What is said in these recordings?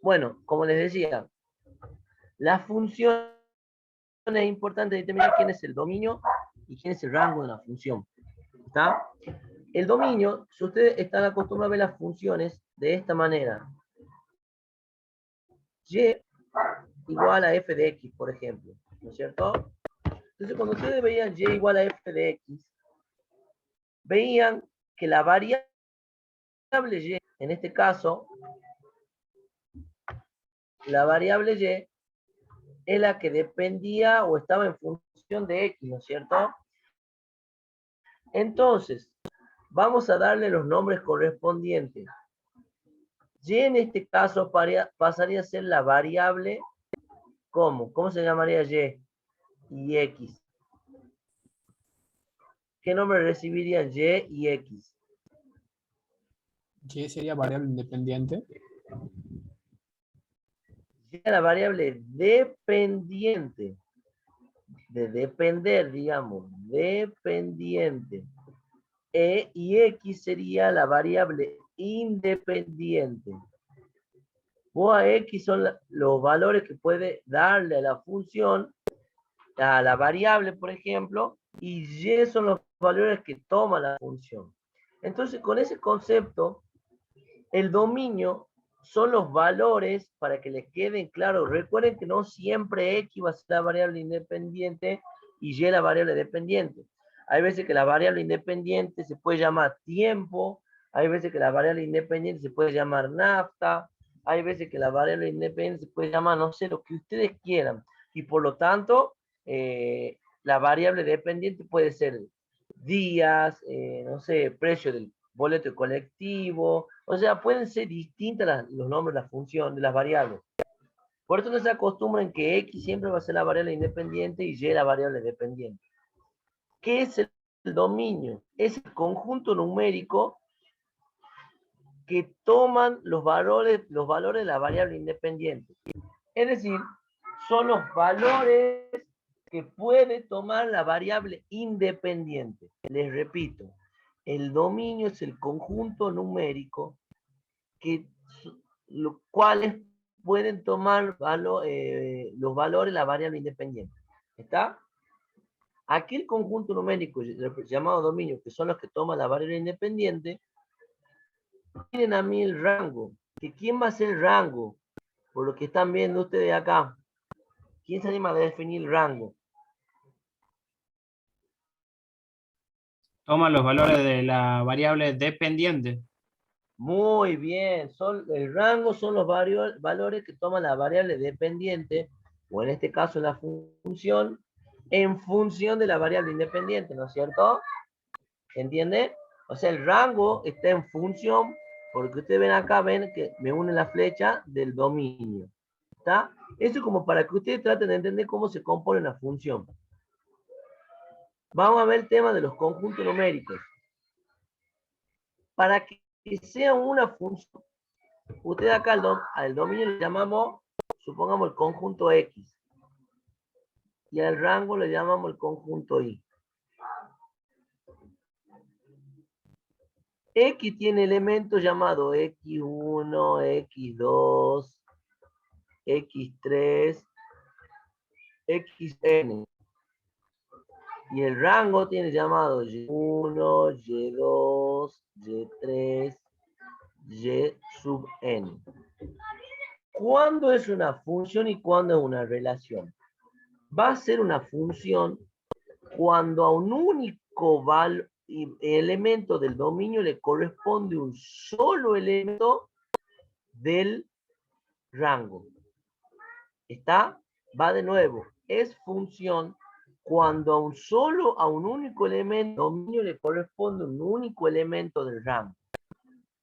Bueno, como les decía, la función es importante determinar quién es el dominio y quién es el rango de la función. ¿Está? El dominio, si ustedes están acostumbrados a ver las funciones de esta manera, y igual a f de x, por ejemplo, ¿no es cierto? Entonces, cuando ustedes veían y igual a f de x, veían que la variable y, en este caso, la variable y es la que dependía o estaba en función de x, ¿no es cierto? Entonces, vamos a darle los nombres correspondientes. Y en este caso pasaría a ser la variable, ¿cómo? ¿Cómo se llamaría y x? ¿Qué nombre recibirían y y x? Y sería variable independiente. Y la variable dependiente, de depender, digamos, dependiente. Y x sería la variable independiente. O a x son los valores que puede darle a la función, a la variable, por ejemplo, y y son los valores que toma la función. Entonces, con ese concepto, el dominio son los valores, para que les queden claros. Recuerden que no siempre x va a ser la variable independiente y y la variable dependiente. Hay veces que la variable independiente se puede llamar tiempo, hay veces que la variable independiente se puede llamar nafta, hay veces que la variable independiente se puede llamar, no sé, lo que ustedes quieran. Y por lo tanto, la variable dependiente puede ser días, no sé, precio del boleto colectivo, o sea, pueden ser distintas los nombres, la función de las variables. Por eso no se acostumbran que x siempre va a ser la variable independiente y y la variable dependiente. ¿Qué es el dominio? Es el conjunto numérico que toman los valores de la variable independiente. Es decir, son los valores que puede tomar la variable independiente. Les repito, el dominio es el conjunto numérico que los cuales pueden tomar los valores de la variable independiente. ¿Está? Aquel conjunto numérico llamado dominio, que son los que toman la variable independiente, tienen a mí el rango. ¿Que quién va a ser el rango? Por lo que están viendo ustedes acá. ¿Quién se anima a definir el rango? Toma los valores de la variable dependiente. Muy bien. El rango son los valores que toma la variable dependiente, o en este caso la función, en función de la variable independiente, ¿no es cierto? ¿Entiende? O sea, el rango está en función, porque ustedes ven acá, ven que me une la flecha del dominio. ¿Está? Eso es como para que ustedes traten de entender cómo se compone una función. Vamos a ver el tema de los conjuntos numéricos. Para que sea una función, ustedes acá al dominio le llamamos, supongamos, el conjunto X. Y al rango le llamamos el conjunto Y. X tiene elementos llamados X1, X2, X3, Xn. Y el rango tiene llamado Y1, Y2, Y3, Y sub n. ¿Cuándo es una función y cuándo es una relación? Va a ser una función cuando a un único elemento del dominio le corresponde un solo elemento del rango. ¿Está? Va de nuevo. Es función cuando a un único elemento del dominio le corresponde un único elemento del rango.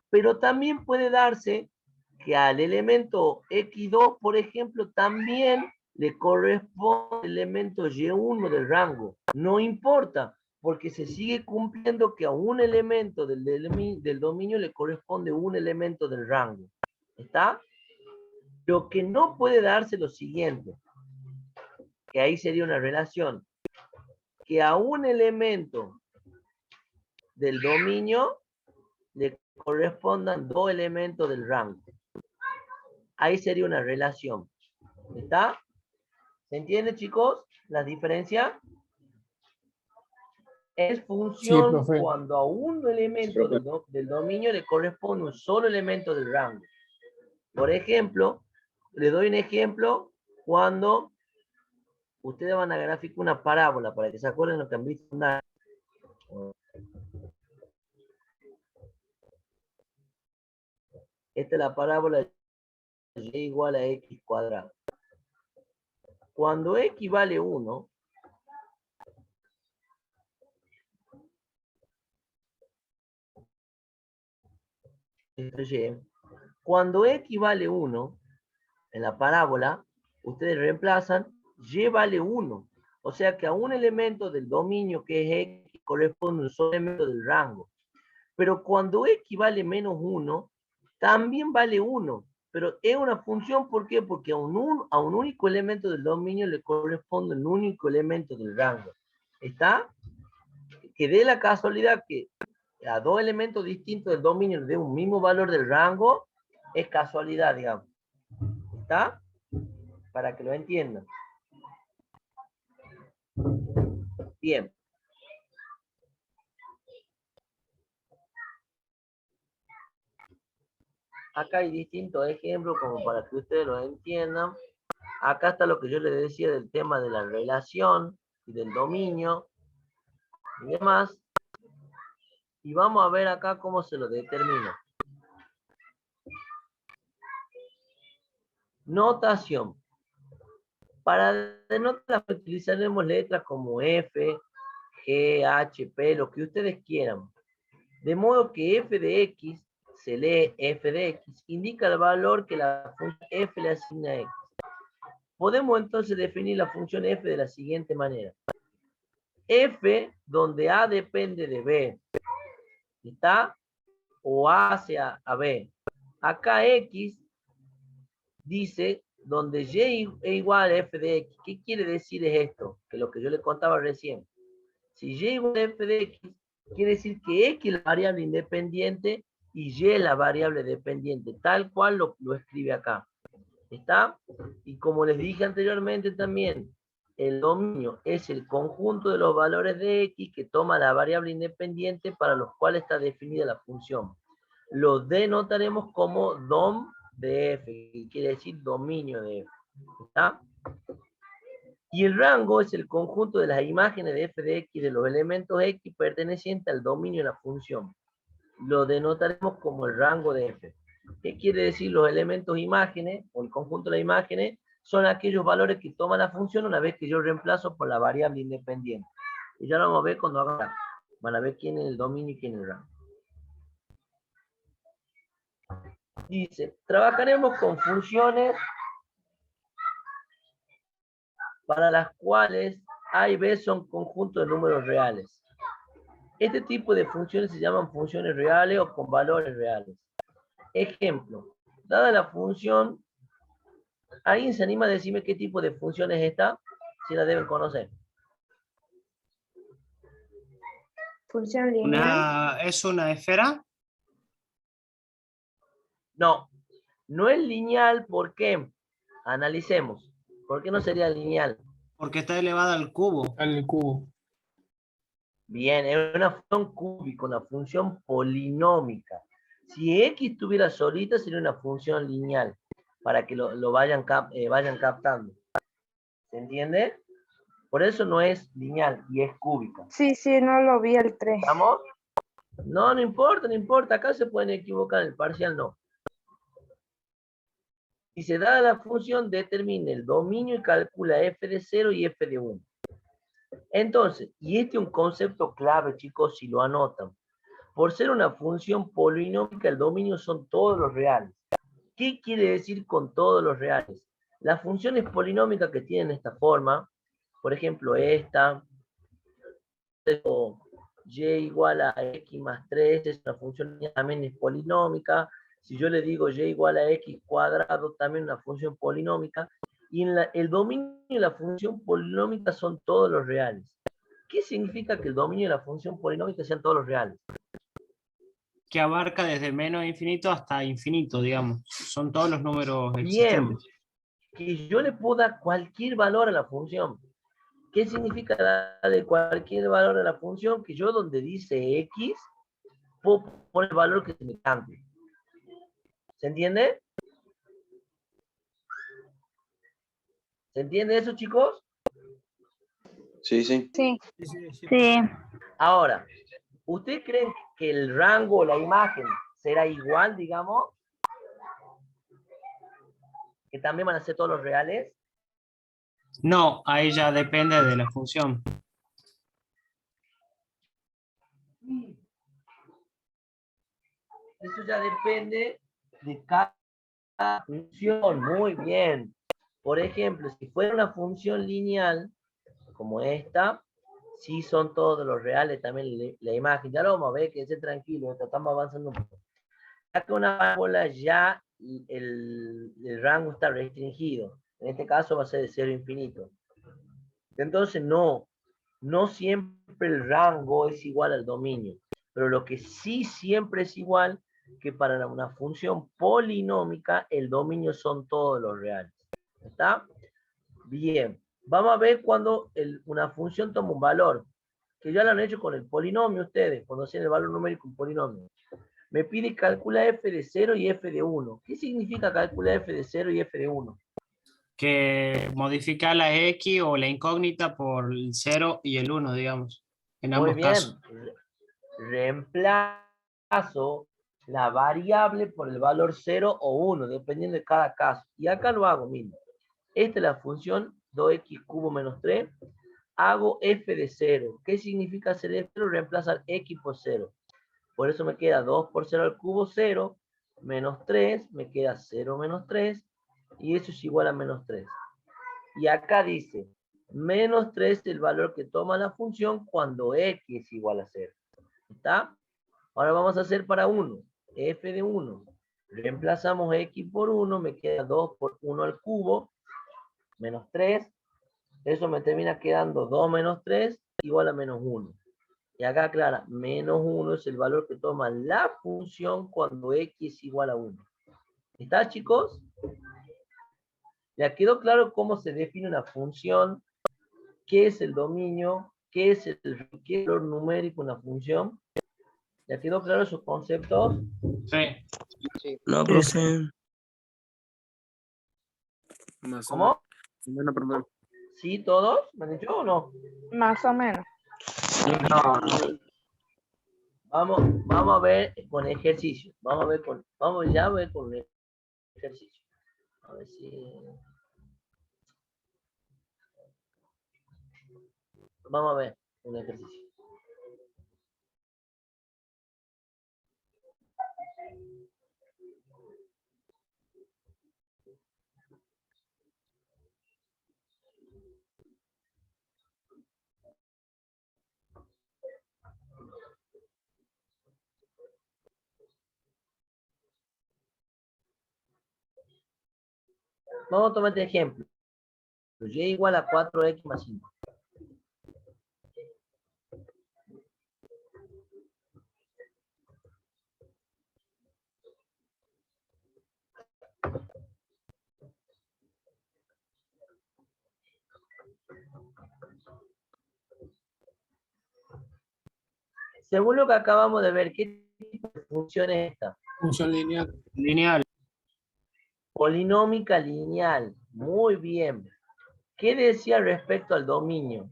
Pero también puede darse que al elemento x2, por ejemplo, también le corresponde el elemento y1 del rango. No importa, porque se sigue cumpliendo que a un elemento del dominio le corresponde un elemento del rango. ¿Está? Lo que no puede darse lo siguiente, que ahí sería una relación, que a un elemento del dominio le correspondan dos elementos del rango. ahí sería una relación. ¿Está? ¿Se entiende, chicos? ¿La diferencia? Es Sí, función profe. cuando a un elemento del dominio le corresponde un solo elemento del rango. Por ejemplo, le doy un ejemplo cuando ustedes van a graficar una parábola para que se acuerden lo que han visto. Esta es la parábola de y igual a x cuadrado. Cuando x vale 1, cuando x vale 1, en la parábola, ustedes reemplazan y vale 1. O sea que a un elemento del dominio que es x corresponde un solo elemento del rango. Pero cuando x vale menos 1, también vale 1. Pero es una función, ¿por qué? Porque a un único elemento del dominio le corresponde un único elemento del rango. ¿Está? Que dé la casualidad que a dos elementos distintos del dominio le dé un mismo valor del rango, es casualidad, digamos. ¿Está? Para que lo entiendan. Bien. Acá hay distintos ejemplos como para que ustedes lo entiendan. Acá está lo que yo les decía del tema de la relación y del dominio y demás. Y vamos a ver acá cómo se lo determina. Notación. Para denotar utilizaremos letras como F, G, H, P, lo que ustedes quieran. De modo que f de x, se lee f de x, indica el valor que la función f le asigna a x. Podemos entonces definir la función f de la siguiente manera. F, donde A depende de B, ¿está? O A hacia a B. Acá X dice donde Y es igual a F de X. ¿Qué quiere decir esto? Que lo que yo le contaba recién. Si Y igual a F de X, quiere decir que X es la variable independiente y Y es la variable dependiente, tal cual lo escribe acá. ¿Está? Y como les dije anteriormente también, el dominio es el conjunto de los valores de X que toma la variable independiente para los cuales está definida la función. Lo denotaremos como dom de F, que quiere decir dominio de F. ¿Está? Y el rango es el conjunto de las imágenes de f de x de los elementos x pertenecientes al dominio de la función. Lo denotaremos como el rango de f. ¿Qué quiere decir los elementos imágenes o el conjunto de las imágenes? Son aquellos valores que toma la función una vez que yo reemplazo por la variable independiente. Y ya lo vamos a ver cuando haga. Van a ver quién es el dominio y quién es el rango. Dice, trabajaremos con funciones para las cuales A y B son conjuntos de números reales. Este tipo de funciones se llaman funciones reales o con valores reales. Ejemplo, dada la función, ¿alguien se anima a decirme qué tipo de función es esta? Si la deben conocer. Función lineal. ¿Es una esfera? No, no es lineal, ¿por qué? Analicemos. ¿Por qué no sería lineal? Porque está elevada al cubo. Al cubo. Bien, es una función cúbica, una función polinómica. Si x estuviera solita, sería una función lineal, para que lo vayan captando. ¿Se entiende? Por eso no es lineal y es cúbica. Sí, no lo vi el 3. ¿Estamos? No, no importa, no importa. Acá se pueden equivocar, en el parcial no. Si se da la función, determina el dominio y calcula f de 0 y f de 1. Entonces, y este es un concepto clave, chicos, si lo anotan. Por ser una función polinómica, el dominio son todos los reales. ¿Qué quiere decir con todos los reales? Las funciones polinómicas que tienen esta forma, por ejemplo, esta, o y igual a x más 3, es una función también es polinómica. Si yo le digo y igual a x cuadrado, también una función polinómica. Y el dominio de la función polinómica son todos los reales. ¿Qué significa que el dominio de la función polinómica sean todos los reales? que abarca desde menos infinito hasta infinito, digamos. Son todos los números Bien, existentes. que yo le puedo dar cualquier valor a la función. ¿Qué significa darle cualquier valor a la función? Que yo donde dice x, puedo poner el valor que se me cante. ¿Se entiende? ¿Se entiende eso, chicos? Sí, sí. Sí. Sí. Ahora, ¿ustedes creen que el rango o la imagen será igual, digamos? ¿Que también van a ser todos los reales? No, ahí ya depende de la función. Eso ya depende de cada función. Muy bien. Por ejemplo, si fuera una función lineal, como esta, sí son todos los reales también la imagen. Ya lo vamos a ver, que esté tranquilo, estamos avanzando un poco. Acá una parábola ya el rango está restringido. En este caso va a ser de 0 a infinito. Entonces no siempre el rango es igual al dominio. Pero lo que sí siempre es igual, que para una función polinómica, el dominio son todos los reales. ¿Está? Bien. Vamos a ver cuando una función toma un valor, que ya lo han hecho con el polinomio ustedes, cuando hacen el valor numérico un polinomio. Me pide calcula f de 0 y f de 1. ¿Qué significa calcula f de 0 y f de 1? Que modifica la X o la incógnita por el 0 y el 1, digamos. En Muy ambos bien. casos. Reemplazo la variable por el valor 0 o 1, dependiendo de cada caso. Y acá lo hago, miren. Esta es la función 2x cubo menos 3. Hago f de 0. ¿Qué significa hacer esto? Reemplazar x por 0. Por eso me queda 2 por 0 al cubo, 0. Menos 3, me queda 0 menos 3. Y eso es igual a menos 3. Y acá dice, menos 3 es el valor que toma la función cuando x es igual a 0. ¿Está? Ahora vamos a hacer para 1. F de 1. Reemplazamos x por 1. Me queda 2 por 1 al cubo. Menos 3. Eso me termina quedando 2 menos 3 igual a menos 1. Y acá aclara, menos 1 es el valor que toma la función cuando x es igual a 1. ¿Está, chicos? ¿Ya quedó claro cómo se define una función? ¿Qué es el dominio? ¿Qué es el valor numérico de una función? ¿Ya quedó claro esos conceptos? Sí. No, profe. Más o ¿Cómo? menos, profe. ¿Sí, todos? ¿Me han dicho o no? Más o menos. Vamos a ver con ejercicio. Vamos ya a ver con ejercicio. A ver si... Vamos a ver un ejercicio. Vamos a tomar este ejemplo. Y igual a 4x más 5. Según lo que acabamos de ver, ¿qué tipo de función es esta? Función lineal. Lineal. Polinómica lineal. Muy bien. ¿Qué decía respecto al dominio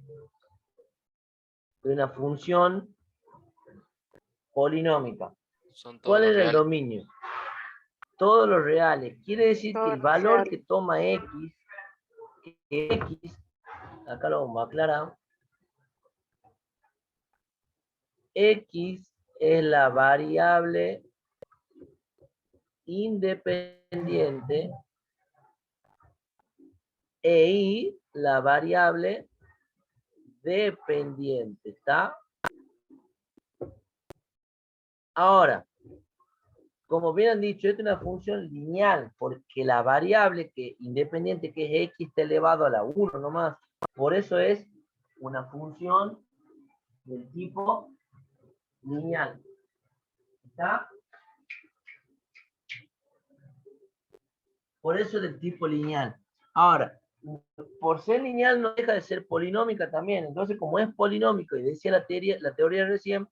de una función polinómica? ¿Cuál era el dominio? Todos los reales. Quiere decir que el valor que toma x, acá lo vamos a aclarar, x es la variable independiente e y la variable dependiente, ¿está? Ahora, como bien han dicho, esta es una función lineal, porque la variable independiente que es x está elevado a la 1 nomás. Por eso es una función del tipo lineal. ¿Está? Por eso es del tipo lineal. Ahora, por ser lineal no deja de ser polinómica también. Entonces, como es polinómico, y decía la teoría recién,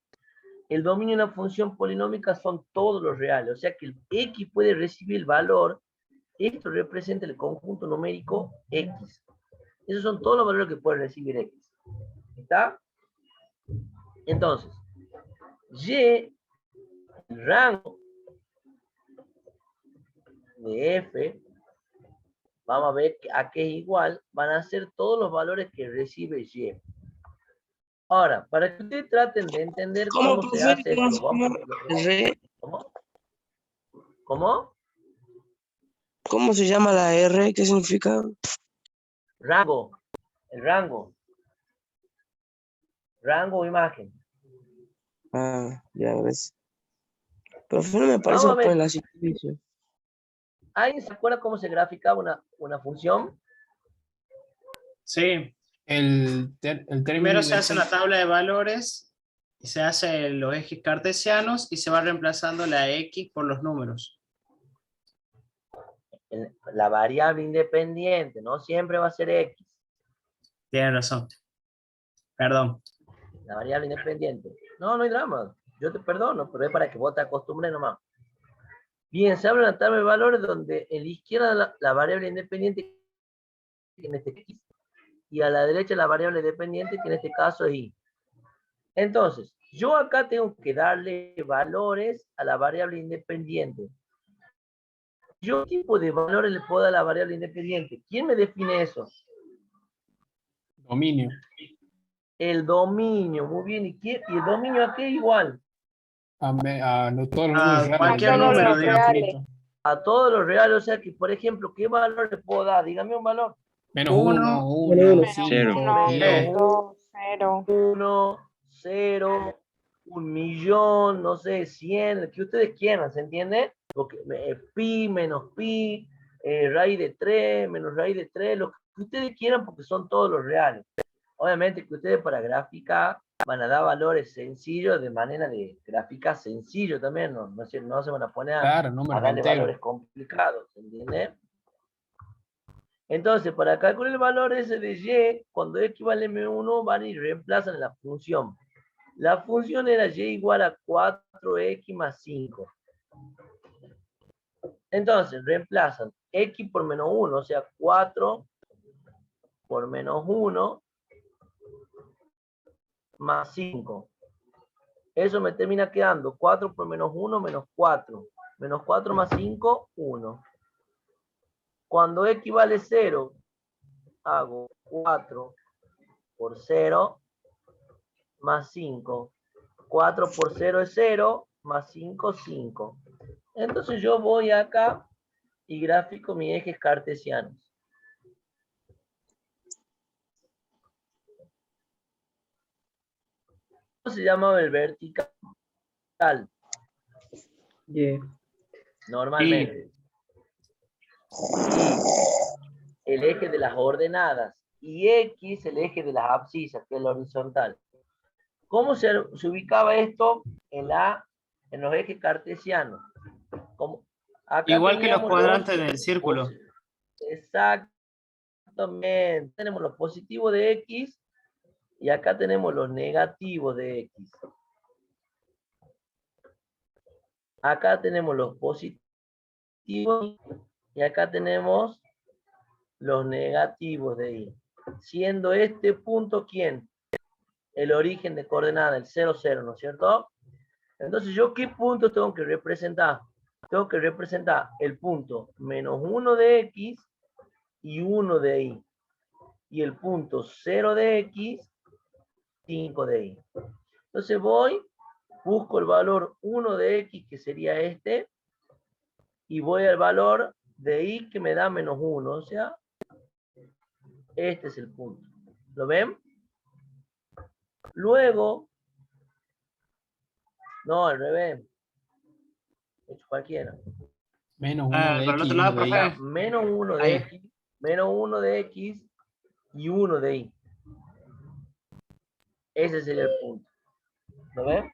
el dominio de una función polinómica son todos los reales. O sea que el x puede recibir el valor. Esto representa el conjunto numérico x. Esos son todos los valores que puede recibir x. ¿Está? Entonces, y, el rango de f, vamos a ver a qué es igual, van a ser todos los valores que recibe y. Ahora, para que ustedes traten de entender cómo se hace esto, ¿cómo? ¿Cómo? ¿Cómo se llama la R? ¿Qué significa? Rango, el rango. Rango o imagen. Ah, ya ves. Profe, no me parece Vamos a ver. poner la secuencia. ¿Alguien se acuerda cómo se graficaba una función? Sí. El término Primero se hace universal. una tabla de valores y se hace los ejes cartesianos y se va reemplazando la X por los números. La variable independiente, no siempre va a ser X. Tienes razón. Perdón. La variable independiente. No, no hay drama. Yo te perdono, pero es para que vos te acostumbres nomás. Bien, se habla de una tabla de valores donde en la izquierda la variable independiente, que en este caso, y a la derecha la variable dependiente, que en este caso es Y. Entonces, yo acá tengo que darle valores a la variable independiente. ¿Yo qué tipo de valores le puedo dar a la variable independiente? ¿Quién me define eso? Dominio. El dominio, muy bien. ¿Y el dominio a qué igual? Todos los números reales. Cualquier todos número, los digamos. reales. A todos los reales, o sea que, por ejemplo, ¿qué valor le puedo dar? Dígame un valor. Menos Uno, 1, Cero. 5, 10. 2, 0. 1, 0, 1.000.000, no sé, 100, el que ustedes quieran, ¿se entiende? Porque, pi menos pi, raíz de 3, menos raíz de 3, lo que ustedes quieran porque son todos los reales. Obviamente que ustedes para gráfica van a dar valores sencillos de manera de gráfica sencillo también, no se van a poner Claro, a números darle enteros. valores complicados, ¿entiende? Entonces, para calcular el valor ese de y, cuando x vale m1, van y reemplazan la función. La función era y igual a 4x más 5. Entonces, reemplazan x por menos 1, o sea, 4 por menos 1 más 5. Eso me termina quedando 4 por menos 1 menos 4. Menos 4 más 5, 1. Cuando x vale 0, hago 4 por 0 más 5. 4 por 0 es 0, más 5, 5. Entonces yo voy acá y gráfico mis ejes cartesianos. ¿Cómo se llama el vertical? Normalmente. Y el eje de las ordenadas. Y X el eje de las abscisas, que es la horizontal. ¿Cómo se ubicaba esto en los ejes cartesianos? Igual que los cuadrantes del círculo. Exactamente. Tenemos los positivos de X y acá tenemos los negativos de X. Acá tenemos los positivos y acá tenemos los negativos de Y. Siendo este punto, ¿quién? El origen de coordenada, el 0, 0, ¿no es cierto? Entonces, ¿yo qué punto tengo que representar? Tengo que representar el punto menos 1 de X y 1 de Y. Y el punto 0 de X, 5 de Y. Entonces voy, busco el valor 1 de X, que sería este, y voy al valor de Y que me da menos 1. O sea, este es el punto. ¿Lo ven? Luego, no, al revés. Hecho cualquiera. Menos 1 de Para el X otro y 1 lado, de Y. profe. Menos 1 de Ahí. X, menos 1 de X y 1 de Y. Ese sería el punto. ¿Lo ven?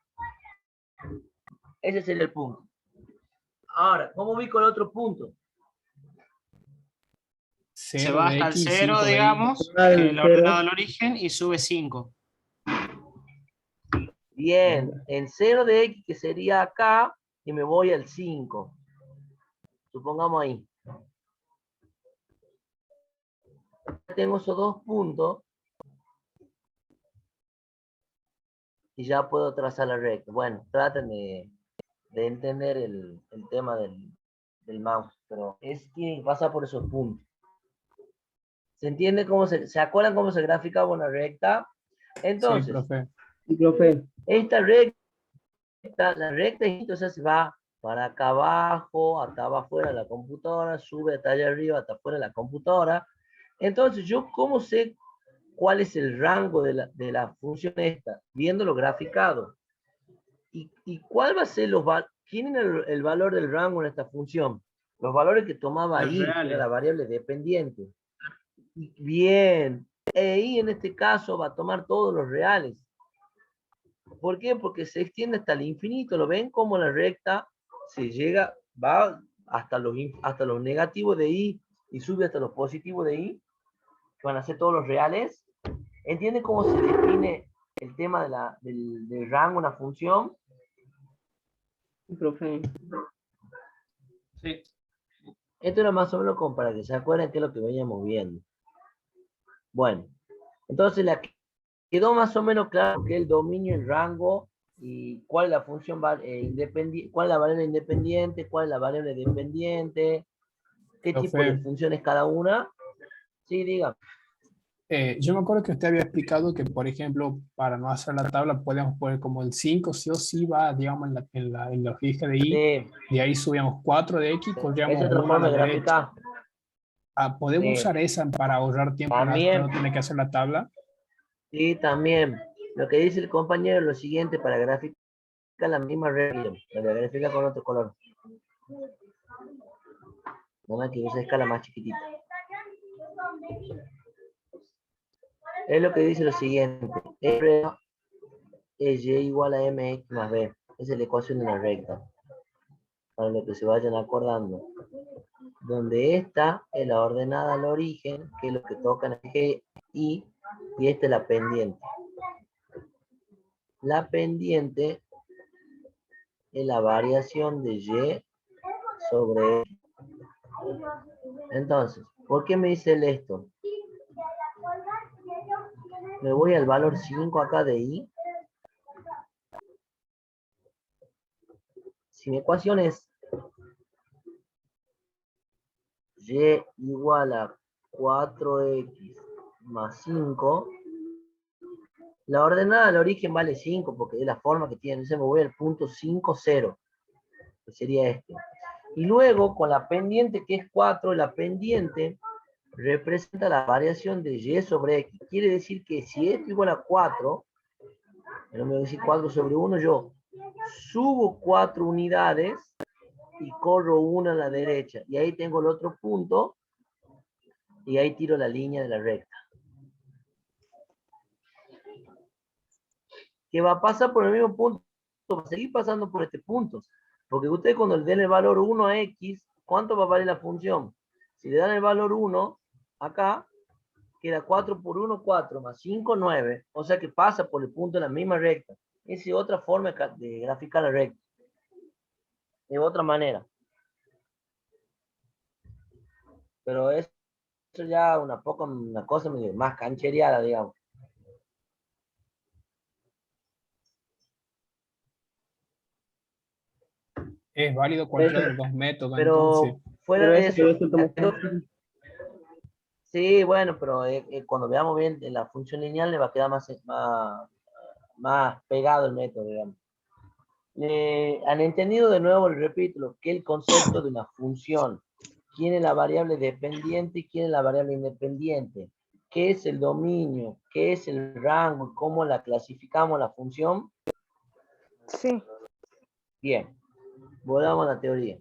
Ese sería el punto. Ahora, ¿cómo ubico el otro punto? Se 0 va de hasta el X, 0, 5 de Y. digamos, Ah, el que el cero. ordenado al origen, y sube 5. Bien, el 0 de X que sería acá, y me voy al 5. Supongamos ahí. Tengo esos dos puntos. Y ya puedo trazar la recta. Bueno, traten de entender el tema del mouse, pero es que pasa por esos puntos. ¿Se entiende cómo se acuerdan cómo se graficaba una recta? Sí, Entonces, profe. esta recta, la recta entonces se va para acá abajo, hasta afuera de la computadora, sube hasta allá arriba, hasta afuera de la computadora. Entonces, ¿yo cómo sé cuál es el rango de la función esta? Viéndolo graficado. ¿Y cuál va a ser quién es el valor del rango en esta función? Los valores que tomaba Los ahí, que era reales. la variable dependiente. Bien, y en este caso va a tomar todos los reales. ¿Por qué? Porque se extiende hasta el infinito. ¿Lo ven como la recta se llega, va hasta los negativos de y sube hasta los positivos de y? Que van a ser todos los reales. ¿Entienden cómo se define el tema del rango, una función? Profe. Sí. Esto era más o menos como para que se acuerden qué es lo que veníamos viendo. Bueno, entonces quedó más o menos claro que el dominio, el rango y cuál es la función independiente, cuál es la variable independiente, cuál es la variable dependiente, qué tipo de Profe, funciones cada una. Sí, diga. yo me acuerdo que usted había explicado que, por ejemplo, para no hacer la tabla, podemos poner como el 5 sí o sí va, digamos, en la hojita de Y. Sí, De ahí subíamos 4 de X, esa corríamos es otra 1 a forma la de derecha. graficar. Ah, ¿podemos Sí, usar esa para ahorrar tiempo y también, no tener que hacer la tabla? sí, también. Lo que dice el compañero es lo siguiente, para graficar la misma regla, la grafica con otro color. Nada que use escala más chiquitita. Es lo que dice lo siguiente. R es y igual a mx más b. Esa es la ecuación de la recta. Para lo que se vayan acordando. Donde esta es la ordenada al origen, que es lo que toca en el eje y esta es la pendiente. La pendiente es la variación de y sobre x. Entonces, ¿por qué me dice esto? Me voy al valor 5 acá de y. Si mi ecuación es y igual a 4x más 5, la ordenada del origen vale 5 porque es la forma que tiene. Entonces me voy al punto 5, 0, que sería este. Y luego con la pendiente que es 4, la pendiente representa la variación de y sobre x. Quiere decir que si esto igual a 4, no me voy a decir 4 sobre 1, yo subo 4 unidades y corro una a la derecha. Y ahí tengo el otro punto y ahí tiro la línea de la recta. Que va a pasar por el mismo punto, va a seguir pasando por este punto. Porque usted cuando le den el valor 1 a x, ¿cuánto va a valer la función? Si le dan el valor 1, acá, queda 4 por 1, 4, más 5, 9. O sea que pasa por el punto de la misma recta. Esa es otra forma de graficar la recta. De otra manera. Pero eso ya una cosa más canchereada, digamos. Es válido cualquiera de los dos métodos, entonces. Pero fuera de eso, sí, bueno, pero cuando veamos bien la función lineal le va a quedar más pegado el método, digamos. Han entendido de nuevo, les repito, lo que es el concepto de una función. ¿Quién es la variable dependiente y quién es la variable independiente? ¿Qué es el dominio? ¿Qué es el rango? ¿Cómo la clasificamos la función? Sí. Bien, volvamos a la teoría.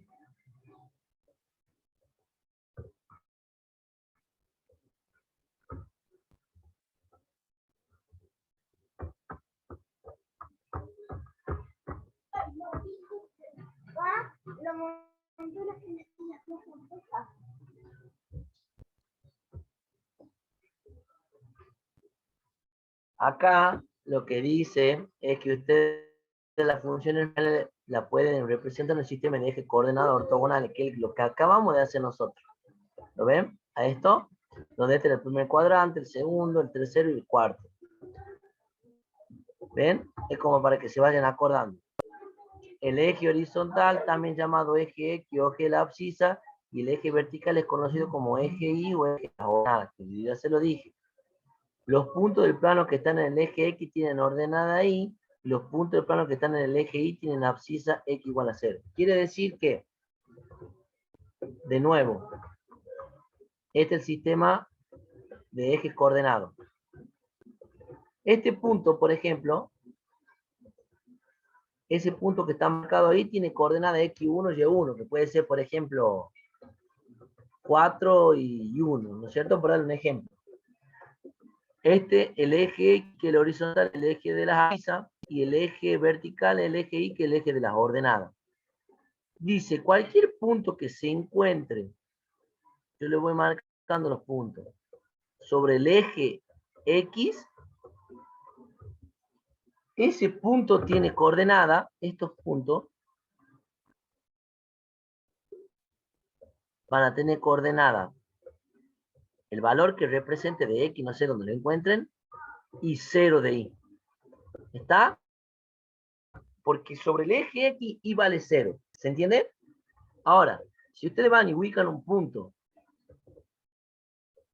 Acá lo que dice es que ustedes las funciones la pueden representar en el sistema de eje coordenado ortogonal, que es lo que acabamos de hacer nosotros. ¿Lo ven? A esto, donde este es el primer cuadrante, el segundo, el tercero y el cuarto. ¿Ven? Es como para que se vayan acordando. El eje horizontal, también llamado eje X o eje de la abscisa, y el eje vertical es conocido como eje Y o eje de la ordenada, que ya se lo dije. Los puntos del plano que están en el eje X tienen ordenada Y, y los puntos del plano que están en el eje Y tienen abscisa X igual a 0. Quiere decir que, de nuevo, este es el sistema de ejes coordenados. Este punto, por ejemplo, ese punto que está marcado ahí tiene coordenada X1 y Y1, que puede ser, por ejemplo, 4 y 1, ¿no es cierto? Por darle un ejemplo. El eje X, que el horizontal, el eje de las abscisas, y el eje vertical, el eje Y, que es el eje de las ordenadas. Dice, cualquier punto que se encuentre, yo le voy marcando los puntos, sobre el eje X, ese punto tiene coordenada, estos puntos van a tener coordenada el valor que represente de X, no sé dónde lo encuentren, y 0 de Y. ¿Está? Porque sobre el eje X, Y vale 0. ¿Se entiende? Ahora, si ustedes van y ubican un punto,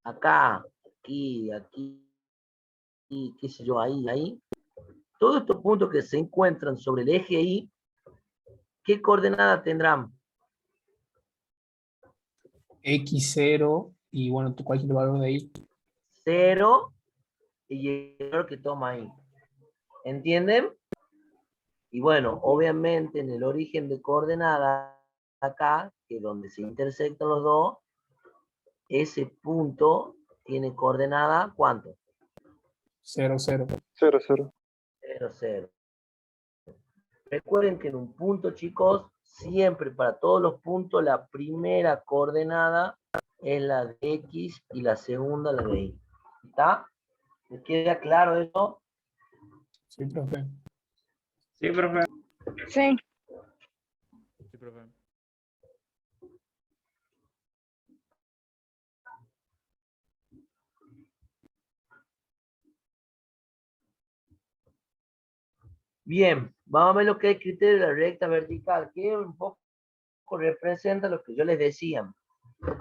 acá, aquí, aquí, y qué sé yo, ahí, todos estos puntos que se encuentran sobre el eje Y, ¿qué coordenada tendrán? X0 y bueno, cualquier valor de ahí. 0 y el valor que toma ahí. ¿Entienden? Y bueno, obviamente en el origen de coordenada, acá, que es donde se intersectan los dos, ese punto tiene coordenada, ¿cuánto? 0, 0. 0, 0. 0, 0. Recuerden que en un punto, chicos, siempre para todos los puntos, la primera coordenada es la de X y la segunda la de Y. ¿Está? ¿Les queda claro eso? Sí, profe. Sí, profe. Sí. Sí, profe. Bien, vamos a ver lo que es el criterio de la recta vertical, que un poco representa lo que yo les decía.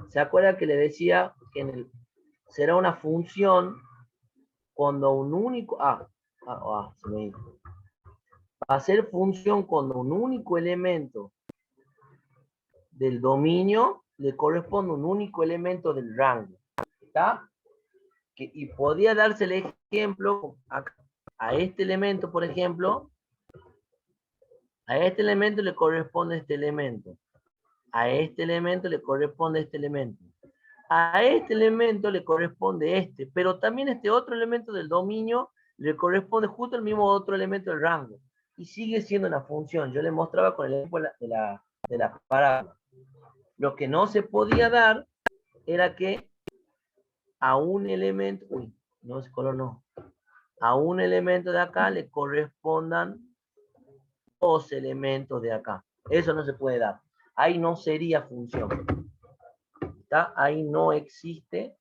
¿Se acuerdan que les decía que será una función cuando un único... se me dijo. Va a ser función cuando un único elemento del dominio le corresponde un único elemento del rango. ¿Está? Y podría darse el ejemplo a este elemento, por ejemplo, a este elemento le corresponde este elemento. A este elemento le corresponde este elemento. A este elemento le corresponde este, pero también este otro elemento del dominio le corresponde justo el mismo otro elemento del rango. Y sigue siendo una función. Yo les mostraba con el ejemplo de la parábola. Lo que no se podía dar era que a un elemento, no es color, no. A un elemento de acá le correspondan dos elementos de acá. Eso no se puede dar. Ahí no sería función. ¿Está? Ahí no existe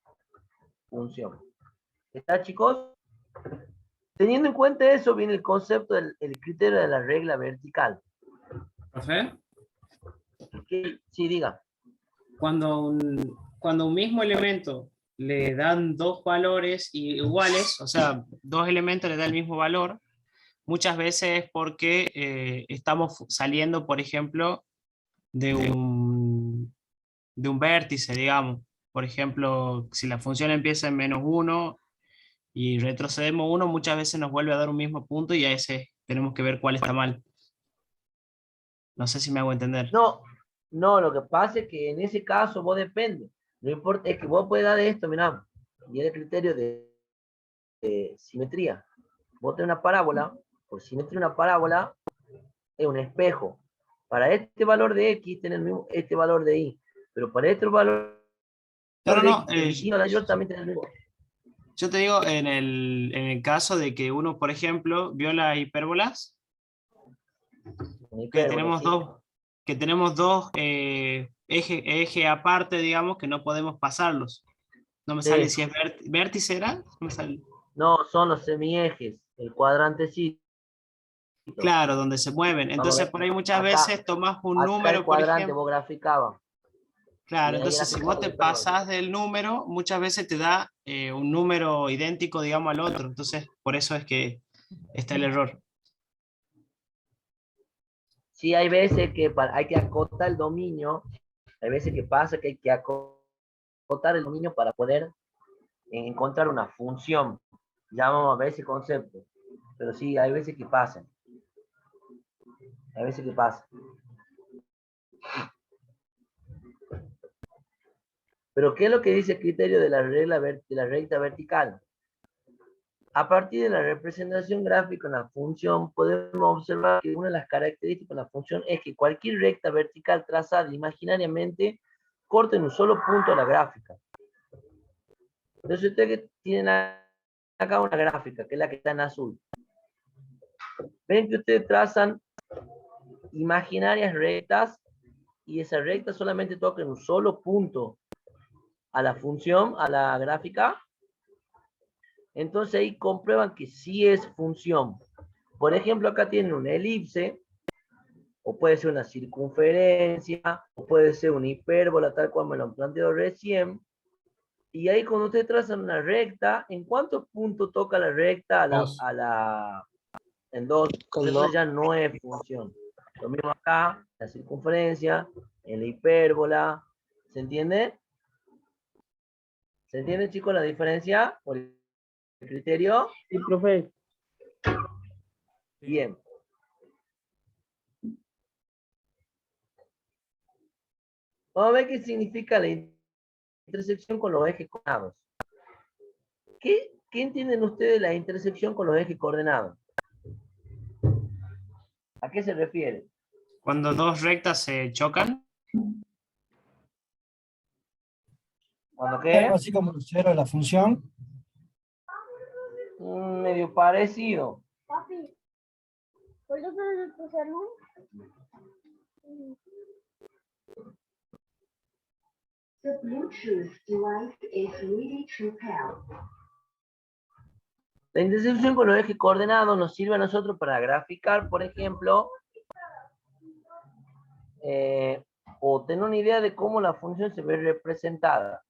función. ¿Está, chicos? Teniendo en cuenta eso, viene el concepto del criterio de la regla vertical. Profe, Sí, diga. cuando un mismo elemento le dan dos valores iguales, o sea, dos elementos le dan el mismo valor, muchas veces es porque estamos saliendo, por ejemplo, de un vértice, digamos. Por ejemplo, si la función empieza en -1 y retrocedemos 1, muchas veces nos vuelve a dar un mismo punto y a ese tenemos que ver cuál está mal. No sé si me hago entender. No, lo que pasa es que en ese caso vos depende. No importa, es que vos puedes dar esto, mirá, y es el criterio de simetría. Vos tenés una parábola, por simetría una parábola es un espejo. Para este valor de X, tiene el mismo, este valor de Y. Pero para este valor No, de no, X, Y mayor también tiene el mismo. yo te digo, en el caso de que uno, por ejemplo, vio las hipérbolas, Un que hipérbole, tenemos dos eje aparte, digamos, que no podemos pasarlos. No me Sí. sale si es vértice, ¿era? No me sale. No, son los semiejes, el cuadrantecito. Claro, donde se mueven. Vamos a Entonces, ver. por ahí muchas Acá, veces tomas un acá el número, por cuadrante ejemplo. vos graficabas. Y Claro, ahí entonces si graficabas vos el te hipérbole. pasás del número, muchas veces te da un número idéntico, digamos, al otro. Entonces, por eso es que está el error. Sí, hay veces que hay que acotar el dominio. Hay veces que pasa que hay que acotar el dominio para poder encontrar una función. Ya vamos a ver ese concepto. Pero sí, hay veces que pasa. Hay veces que pasa. Pero ¿qué es lo que dice el criterio de la regla de la recta vertical? A partir de la representación gráfica en la función, podemos observar que una de las características de la función es que cualquier recta vertical trazada imaginariamente corta en un solo punto la gráfica. Entonces ustedes tienen acá una gráfica, que es la que está en azul. Ven que ustedes trazan imaginarias rectas y esa recta solamente toca en un solo punto a la función, a la gráfica. Entonces ahí comprueban que sí es función. Por ejemplo, acá tienen una elipse, o puede ser una circunferencia, o puede ser una hipérbola, tal cual me lo han planteado recién. Y ahí cuando ustedes trazan una recta, ¿en cuántos puntos toca la recta Dos. en dos? Con Entonces dos. ya no es función. Lo mismo acá, la circunferencia, en la hipérbola. ¿Se entiende? ¿Se entiende, chicos, la diferencia por el criterio? Sí, profe. Bien. Vamos a ver qué significa la intersección con los ejes coordenados. ¿Qué entienden ustedes de la intersección con los ejes coordenados? ¿A qué se refiere? Cuando dos rectas se chocan, ¿Cuándo Algo qué? así como el cero de la función. Medio parecido. Papi, ¿puedo ver tu salud? The Bluetooth device is ready to pair. La intersección con los ejes coordenados nos sirve a nosotros para graficar, por ejemplo, o tener una idea de cómo la función se ve representada.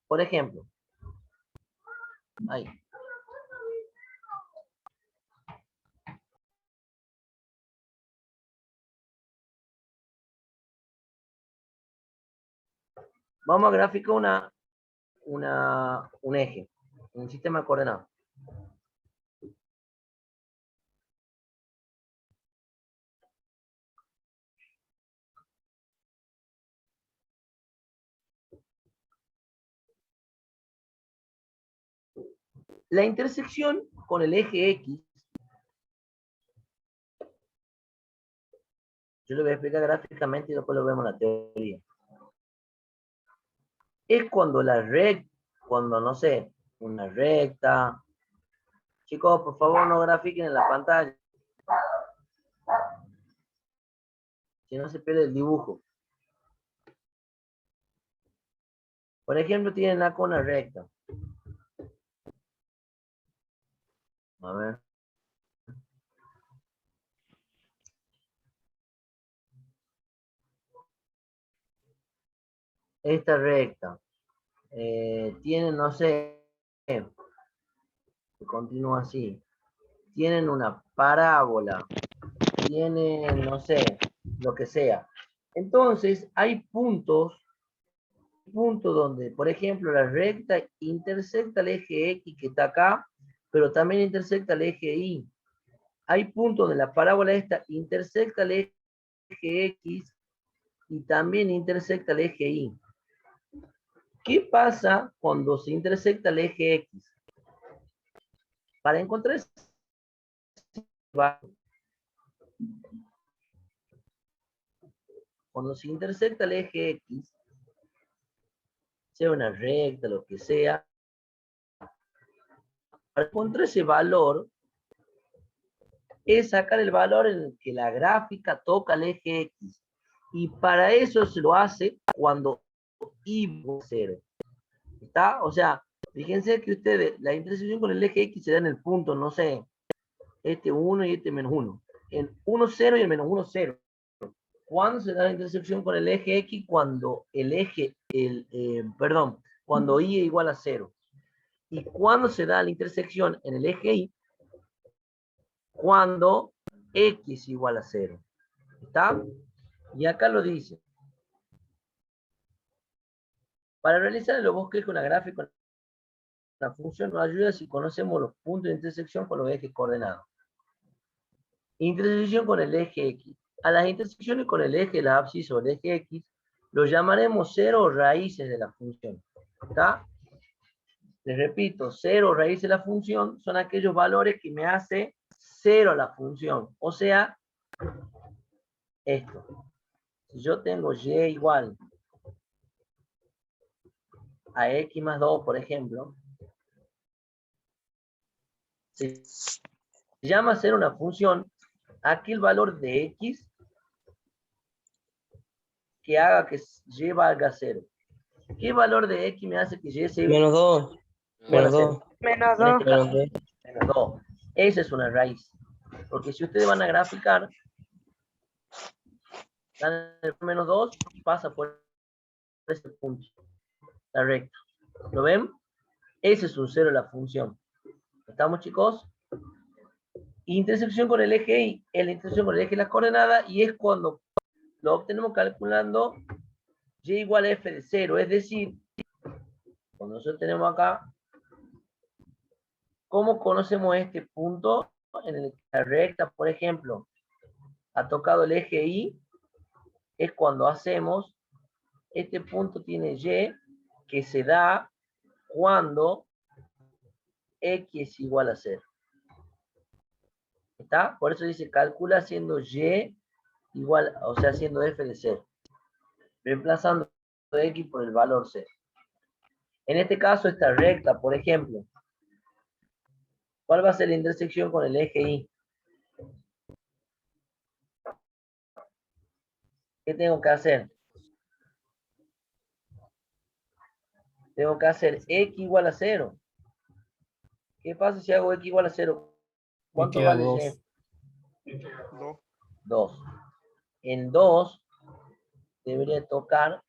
Por ejemplo, ahí. Vamos a graficar un eje, un sistema de coordenadas. La intersección con el eje X, yo lo voy a explicar gráficamente y después lo vemos en la teoría. Es cuando cuando, no sé, una recta. Chicos, por favor, no grafiquen en la pantalla. Si no, se pierde el dibujo. Por ejemplo, tienen acá una recta. A ver. Esta recta. Tienen, no sé, continúa así. Tienen una parábola. Tienen, no sé, lo que sea. Entonces, hay puntos donde, por ejemplo, la recta intersecta el eje X que está acá, pero también intersecta el eje Y. Hay puntos donde la parábola esta intersecta el eje X y también intersecta el eje Y. ¿Qué pasa cuando se intersecta el eje X? Para encontrar ese valor, cuando se intersecta el eje X, sea una recta, lo que sea, para encontrar ese valor, es sacar el valor en el que la gráfica toca el eje X. Y para eso se lo hace cuando y 0. ¿Está? O sea, fíjense que ustedes, la intersección con el eje X se da en el punto, no sé, este 1 y este menos 1. En 1, 0 y el menos 1, 0. ¿Cuándo se da la intersección con el eje X? Cuando el eje, cuando Y es igual a 0. ¿Y cuándo se da la intersección en el eje Y? Cuando X igual a 0. ¿Está? Y acá lo dice. Para realizar el bosquejo una gráfica, la función nos ayuda si conocemos los puntos de intersección con los ejes coordenados. Intersección con el eje X. A las intersecciones con el eje, la abscisa o el eje X, lo llamaremos cero o raíces de la función. ¿Está? Les repito, cero o raíces de la función son aquellos valores que me hace cero la función. O sea, esto. Si yo tengo y igual a x más 2, por ejemplo, se llama ser una función aquel valor de x que haga que y valga 0. ¿Qué valor de x me hace que y sea Menos 2. igual a Menos 0? 2. Menos En 2. este caso, Menos 2. menos 2. Esa es una raíz. Porque si ustedes van a graficar, dan el menos 2 y pasa por este punto. La recta. ¿Lo ven? Ese es un 0 de la función. ¿Estamos, chicos? Intersección con el eje Y es la intersección con el eje de las coordenadas y es cuando lo obtenemos calculando y igual a f de 0. Es decir, cuando nosotros tenemos acá, ¿cómo conocemos este punto en el que la recta, por ejemplo, ha tocado el eje Y? Es cuando hacemos, este punto tiene Y que se da cuando X es igual a 0. ¿Está? Por eso dice, calcula haciendo Y igual, o sea, haciendo f de 0. Reemplazando X por el valor 0. En este caso, esta recta, por ejemplo, ¿cuál va a ser la intersección con el eje Y? ¿Qué tengo que hacer? Tengo que hacer X igual a 0. ¿Qué pasa si hago X igual a 0? Me ¿Cuánto queda vale 2. Y? 2. 2. En 2 debería tocar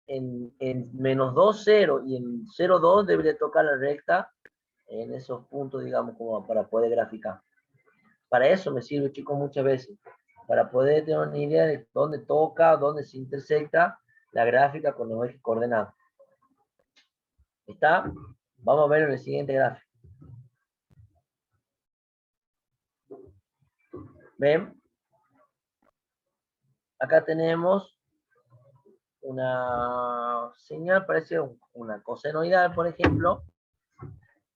en menos 2, 0 y en 0, 2 debería tocar la recta en esos puntos, digamos, como para poder graficar. Para eso me sirve, chicos, muchas veces. Para poder tener una idea de dónde toca, dónde se intersecta la gráfica con los ejes coordenados. ¿Está? Vamos a ver en el siguiente gráfico. ¿Ven? Acá tenemos una señal, parece una cosenoidal, por ejemplo.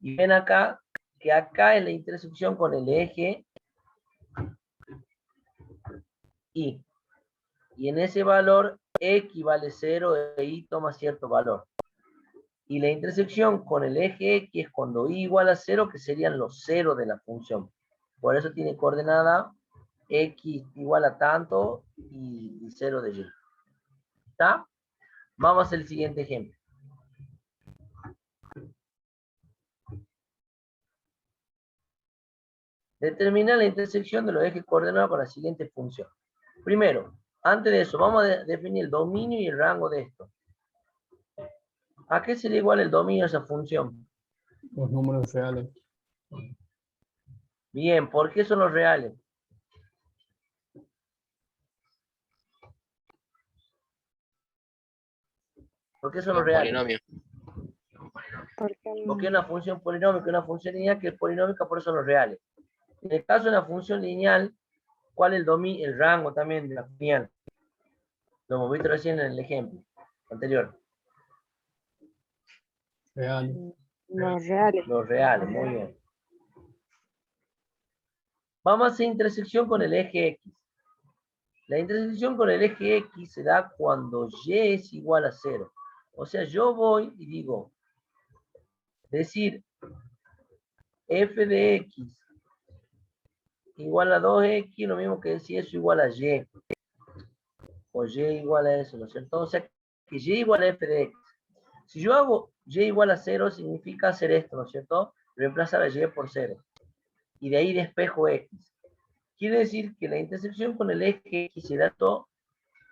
Y ven acá, que acá es la intersección con el eje Y. Y en ese valor, X vale 0 e Y toma cierto valor. Y la intersección con el eje X es cuando Y igual a 0, que serían los ceros de la función. Por eso tiene coordenada X igual a tanto y 0 de Y. ¿Está? Vamos a hacer el siguiente ejemplo. Determina la intersección de los ejes coordenados con la siguiente función. Primero, antes de eso, vamos a definir el dominio y el rango de esto. ¿A qué sería igual el dominio de esa función? Los números reales. Bien, ¿por qué son los reales? ¿Por qué son los reales? Polinomio. Porque es una función polinómica, una función lineal que es polinómica, por eso son los reales. En el caso de una función lineal, ¿cuál es el rango también de la lineal? Lo hemos visto recién en el ejemplo anterior. Reales. Los reales. Los reales, muy bien. Vamos a hacer intersección con el eje X. La intersección con el eje X se da cuando Y es igual a 0. O sea, yo voy y digo, decir f de X igual a 2X, lo mismo que decir eso igual a Y. O Y igual a eso, ¿no es cierto? O sea, que Y igual a f de X. Si yo hago Y igual a 0, significa hacer esto, ¿no es cierto? Reemplazar a Y por 0. Y de ahí despejo X. Quiere decir que la intersección con el eje X se da todo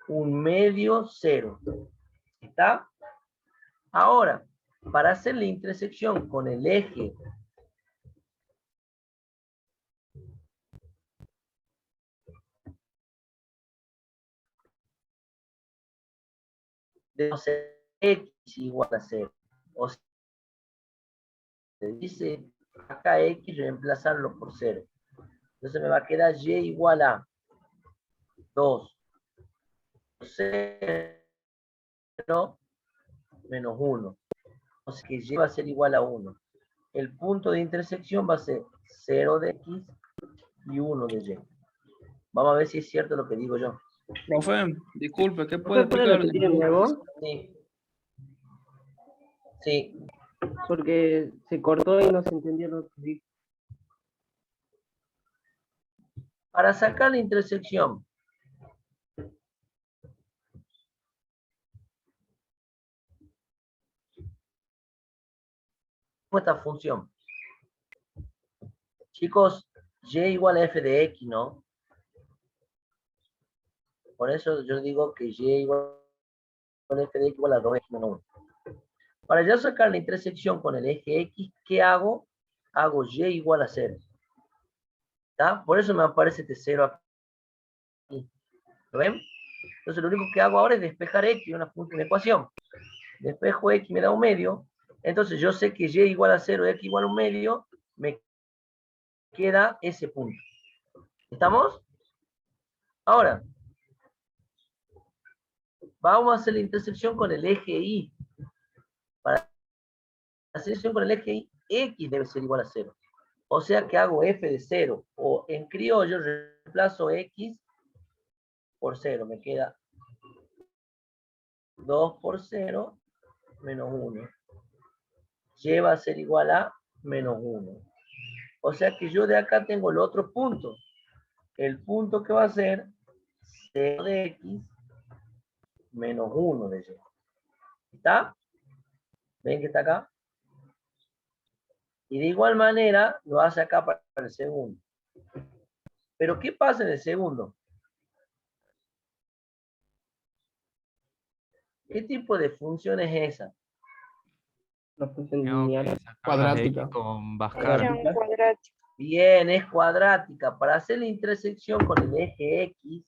un medio 0. ¿Está? Ahora, para hacer la intersección con el eje de X igual a 0. O sea, se dice acá X reemplazarlo por 0. Entonces me va a quedar Y igual a 2, 0, menos 1. O sea que Y va a ser igual a 1. El punto de intersección va a ser 0 de X y 1 de Y. Vamos a ver si es cierto lo que digo yo. Profe, disculpe, ¿qué puede ¿Puede explicar? repetir de nuevo? Sí. Sí. Porque se cortó y no se entendió lo que dijo. Para sacar la intersección con esta función. Chicos, Y igual a f de X, ¿no? Por eso yo digo que Y igual a f de X igual a 2X menos 1. Para yo sacar la intersección con el eje X, ¿qué hago? Hago Y igual a 0. ¿Está? Por eso me aparece este 0 aquí. ¿Lo ven? Entonces lo único que hago ahora es despejar X, una ecuación. Despejo X me da un medio. Entonces yo sé que Y igual a 0, X igual a un medio, me queda ese punto. ¿Estamos? Ahora, vamos a hacer la intersección con el eje Y. Para la intersección con el eje Y, X debe ser igual a 0. O sea que hago f de 0. O en criollo reemplazo X por 0. Me queda 2 por 0 menos 1. Y va a ser igual a menos 1. O sea que yo de acá tengo el otro punto. El punto que va a ser 0 de X menos 1 de Y. ¿Está? ¿Ven que está acá? Y de igual manera lo hace acá para el segundo. Pero ¿qué pasa en el segundo? ¿Qué tipo de función es esa? La función Tengo que lineal. sacar las X Cuadrática. con Bhaskara. Función cuadrática. Bien, es cuadrática. Para hacer la intersección con el eje X,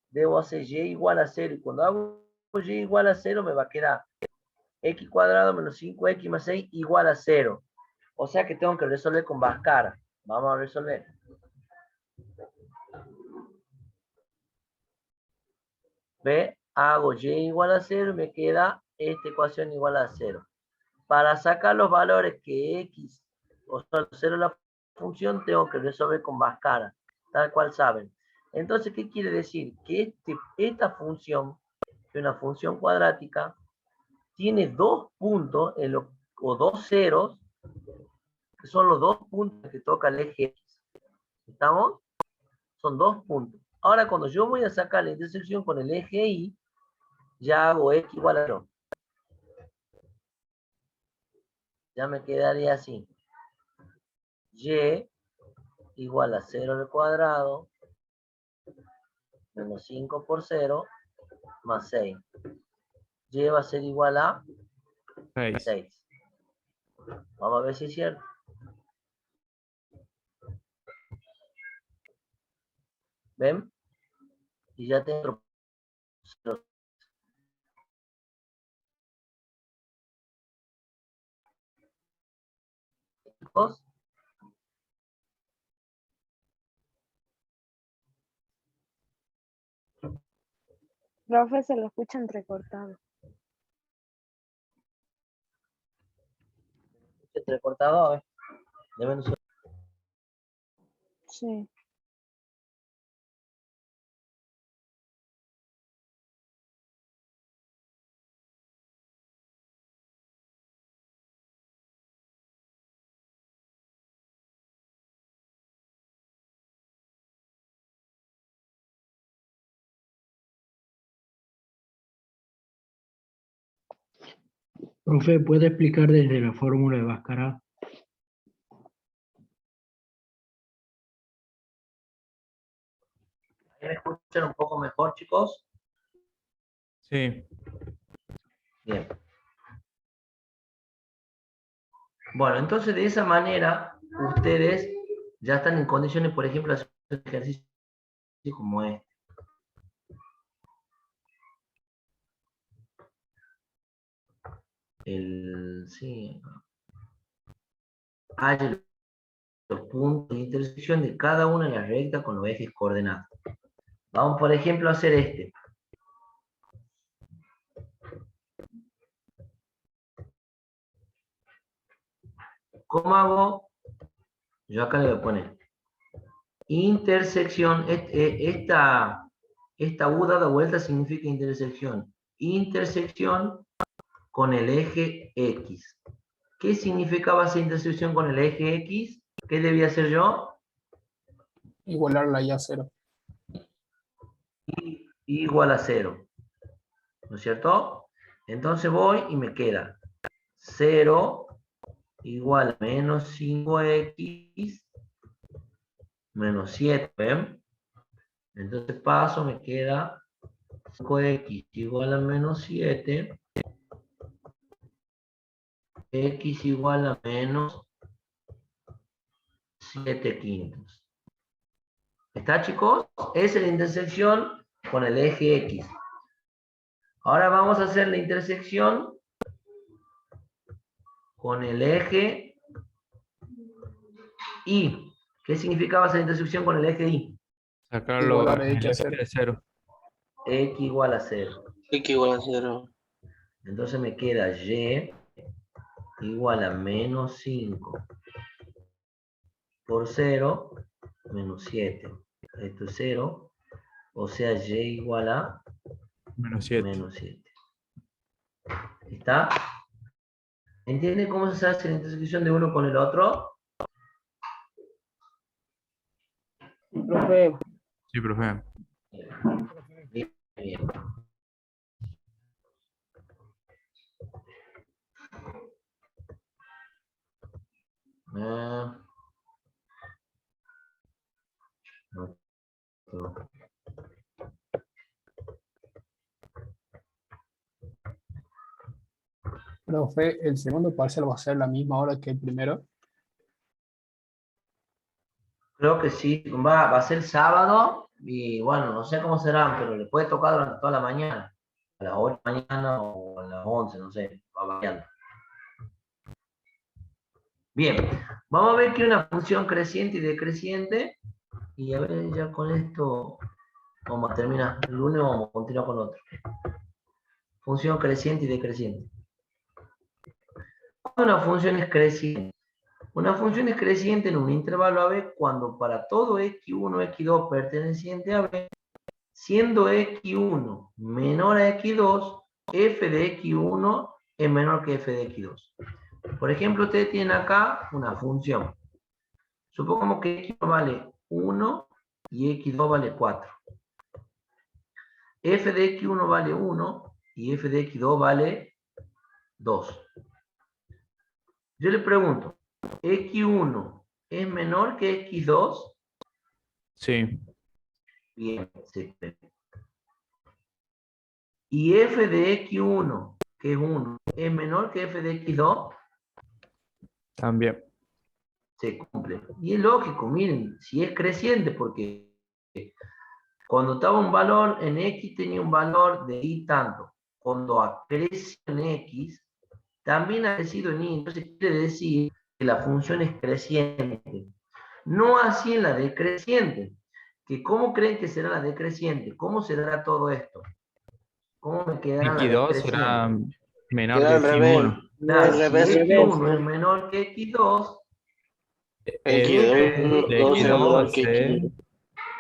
debo hacer Y igual a 0. Y cuando hago Y igual a 0, me va a quedar X cuadrado menos 5X más 6 igual a 0. O sea que tengo que resolver con Bhaskara. Vamos a resolver. ¿Ve? Hago Y igual a 0 y me queda esta ecuación igual a 0. Para sacar los valores que X o sea, 0 la función, tengo que resolver con Bhaskara, tal cual saben. Entonces, ¿qué quiere decir? Que esta función, que es una función cuadrática, tiene dos puntos o dos ceros, que son los dos puntos que toca el eje X. ¿Estamos? Son dos puntos. Ahora, cuando yo voy a sacar la intersección con el eje Y, ya hago X igual a 0. Ya me quedaría así. Y igual a 0 al cuadrado menos 5 por 0 más 6. Y va a ser igual a 6. 6. Vamos a ver si es cierto. ¿Ven? Y ya tengo otro. Chicos, Profe, se lo escucha entrecortado. este recortado, a ver. Deben Sí. Profe, ¿puede explicar desde la fórmula de Bhaskara? ¿Me escuchan un poco mejor, chicos? Sí. Bien. Bueno, entonces de esa manera ustedes ya están en condiciones, por ejemplo, de hacer un ejercicio como este. Sí. Hay los puntos de intersección de cada una de las rectas con los ejes coordenados. Vamos, por ejemplo, a hacer este. ¿Cómo hago? Yo acá le voy a poner intersección. Esta U dada vuelta significa intersección. Intersección con el eje X. ¿Qué significaba esa intersección con el eje X? ¿Qué debía hacer yo? Igualarla ya a 0. Igual a 0. ¿No es cierto? Entonces voy y me queda 0 igual a menos 5x menos 7. ¿Ven? Entonces paso, me queda 5x igual a menos 7. X igual a menos 7 quintos. ¿Está, chicos? Esa es la intersección con el eje X. Ahora vamos a hacer la intersección con el eje Y. ¿Qué significaba esa intersección con el eje Y? Sacarlo Igualar en X el a eje 0. de 0. X igual a 0. X igual a 0. Entonces me queda Y igual a menos 5 por 0 menos 7. Esto es 0. O sea, Y igual a Menos 7. menos 7. ¿Está? ¿Entienden cómo se hace la intersección de uno con el otro? Profe, Sí, profe. Bien, bien. No. Profe, el segundo parcial va a ser la misma hora que el primero. Creo que sí, va a ser sábado y bueno, no sé cómo serán, pero le puede tocar durante toda la mañana, a las 8 de la mañana o a las 11, no sé, va variando. Bien, vamos a ver que una función creciente y decreciente, y a ver ya con esto vamos a terminar. El lunes vamos a continuar con otro. Función creciente y decreciente. ¿Cuándo una función es creciente? Una función es creciente en un intervalo AB cuando para todo x1, x2 perteneciente a B, siendo x1 menor a x2, f de x1 es menor que f de x2. Por ejemplo, ustedes tienen acá una función. Supongamos que x1 vale 1 y x2 vale 4. F de x1 vale 1 y f de x2 vale 2. Yo le pregunto, ¿x1 es menor que x2? Sí. Bien, sí. ¿Y f de x1, que es 1, es menor que f de x2? También. Se cumple. Y es lógico, miren, si es creciente, porque cuando estaba un valor en x tenía un valor de y tanto. Cuando crece en x, también ha crecido en y. Entonces quiere decir que la función es creciente. No así en la decreciente. Que ¿cómo creen que será la decreciente? ¿Cómo se dará todo esto? ¿Cómo me quedará la X2 será decreciente? menor Queda que al revés. X1. Claro, Al si revés. x1 es menor que x2, Es X2 de no será X2 va menor a que ser X1.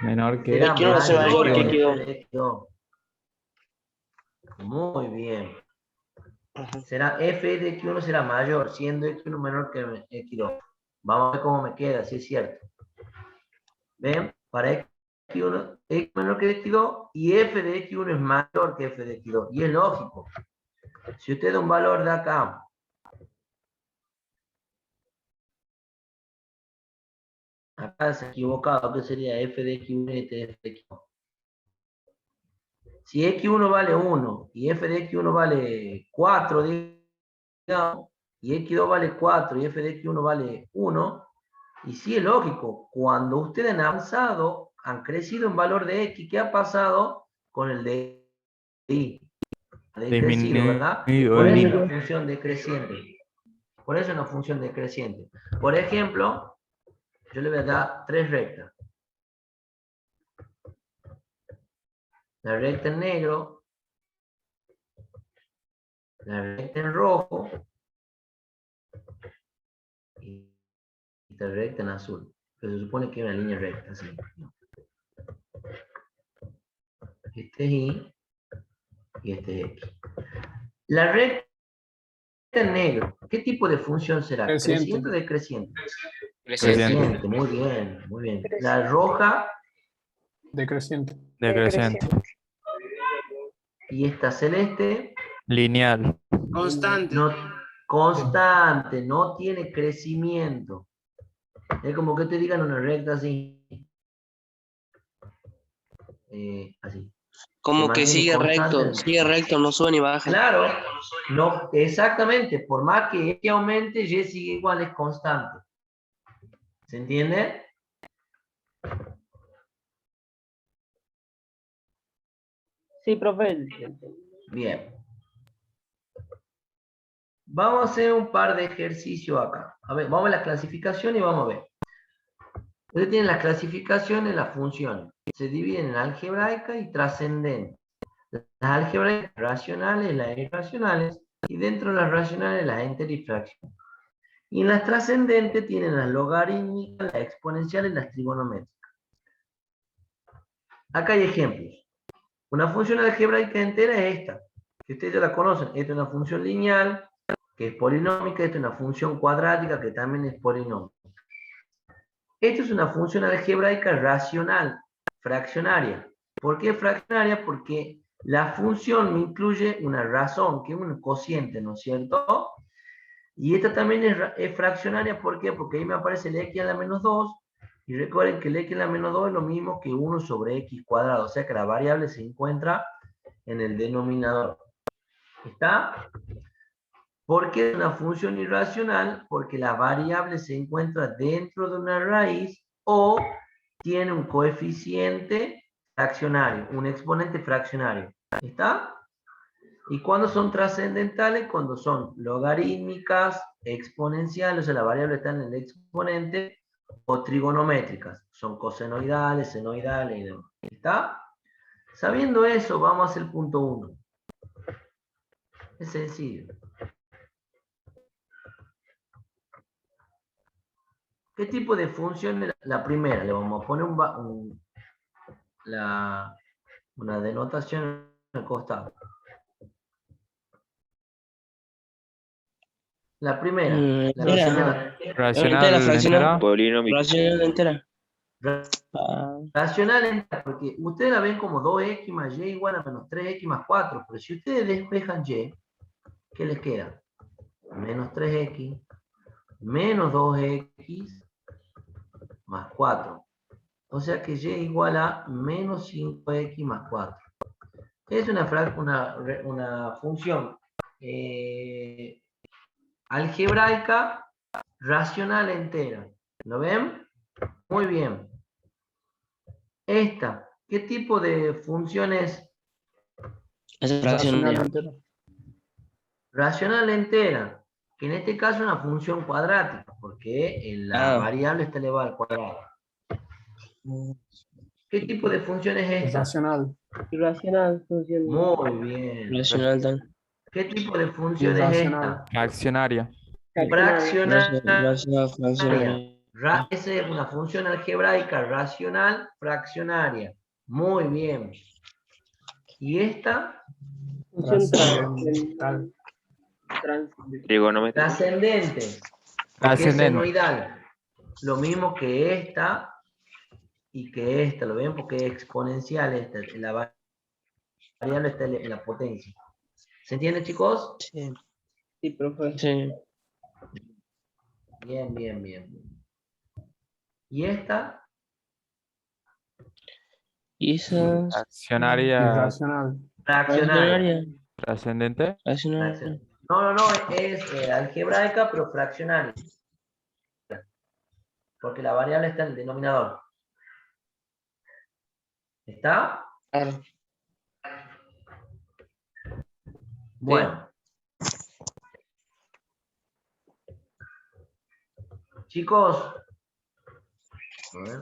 menor que Será X1 va a ser mayor mayor que f X2. de X2. Muy bien. Ajá. Será f de X1 será mayor, siendo X1 menor que X2. Vamos a ver cómo me queda, si es cierto. ¿Ven? Para X1, X menor que X2 y f de X1 es mayor que f de X2. Y es lógico. Si usted da un valor de acá, acá se ha equivocado, ¿qué sería f de X1 y este de f de X2? Si X1 vale 1 y f de X1 vale 4, digamos, y X2 vale 4 y f de X1 vale 1, y sí es lógico, cuando ustedes han avanzado, han crecido en valor de X, ¿qué ha pasado con el de Y? Ha decrecido, ¿verdad? Disminuido Por el eso es límite. una función decreciente. Por eso es una función decreciente. Por ejemplo, yo le voy a dar 3 rectas. La recta en negro, la recta en rojo y la recta en azul. Pero se supone que es una línea recta, así. Este es Y y este es X. La recta en negro, ¿qué tipo de función será? Creciente. ¿Creciente o decreciente? Creciente. Creciente, muy bien, muy bien. La roja Decreciente. Decreciente. y esta celeste, Lineal. Constante. no, constante, no tiene crecimiento. Es como que te digan una recta así. Así. Como Se que mantiene sigue recto, no sube ni baja. Claro, no, exactamente. Por más que X aumente, Y sigue igual, es constante. ¿Se entiende? Sí, profe. Bien. Vamos a hacer un par de ejercicios acá. A ver, vamos a la clasificación y vamos a ver. Ustedes tienen las clasificaciones, las funciones. Se dividen en algebraica y trascendente. Las algebraicas racionales, las irracionales, y dentro de las racionales, las enteras y fracciones. Y en las trascendentes tienen las logarítmicas, las exponenciales y las trigonométricas. Acá hay ejemplos. Una función algebraica entera es esta, que ustedes ya la conocen. Esta es una función lineal, que es polinómica. Esta es una función cuadrática, que también es polinómica. Esta es una función algebraica racional, fraccionaria. ¿Por qué fraccionaria? Porque la función me incluye una razón, que es un cociente, ¿no es cierto? Y esta también es fraccionaria, ¿por qué? Porque ahí me aparece el x a la menos 2, y recuerden que el x a la menos 2 es lo mismo que 1 sobre x cuadrado, o sea que la variable se encuentra en el denominador. ¿Está? ¿Por qué es una función irracional? Porque la variable se encuentra dentro de una raíz o tiene un coeficiente fraccionario, un exponente fraccionario. ¿Está? ¿Y cuándo son trascendentales? Cuando son logarítmicas, exponenciales, o sea, la variable está en el exponente, o trigonométricas, son cosenoidales, senoidales y demás. ¿Está? Sabiendo eso, vamos a hacer el punto 1. Es sencillo. ¿Qué tipo de función? La primera, le vamos a poner una denotación al costado. La primera. La Entera. Racional La fraccional. entera. Polinómico. Fraccional entera. Racional entera, porque ustedes la ven como 2x más y igual a menos 3x más 4, pero si ustedes despejan y, ¿qué les queda? Menos 3x, menos 2x, más 4. O sea que y igual a menos 5x más 4. Es una función algebraica racional entera. ¿Lo ven? Muy bien. Esta, ¿qué tipo de función es? Es Racional fraccional. entera. Racional entera, que en este caso es una función cuadrática, porque la variable está elevada al cuadrado. ¿Qué tipo de función es esta? Irracional. Irracional. Función. Muy bien. Fraccional también. ¿Qué tipo de función es Irracional. esta? Fraccionaria. Fraccionaria. Fraccional. Esa es una función algebraica racional fraccionaria. Muy bien. ¿Y esta? Función Trascendental. trigonométrica. Trascendente. Porque es Ascendente. senoidal. Lo mismo que esta y que esta. ¿Lo ven? Porque es exponencial esta. La variable está en la potencia. ¿Se entiende, chicos? Sí. Sí, profe. Sí. Bien, bien, bien. ¿Y esta? Y esa Accionaria Irracional. Fraccionaria. fraccionaria. trascendente. Fraccionaria. No, es algebraica, pero fraccionaria. Porque la variable está en el denominador. ¿Está? Claro. Bueno. Chicos. A ver.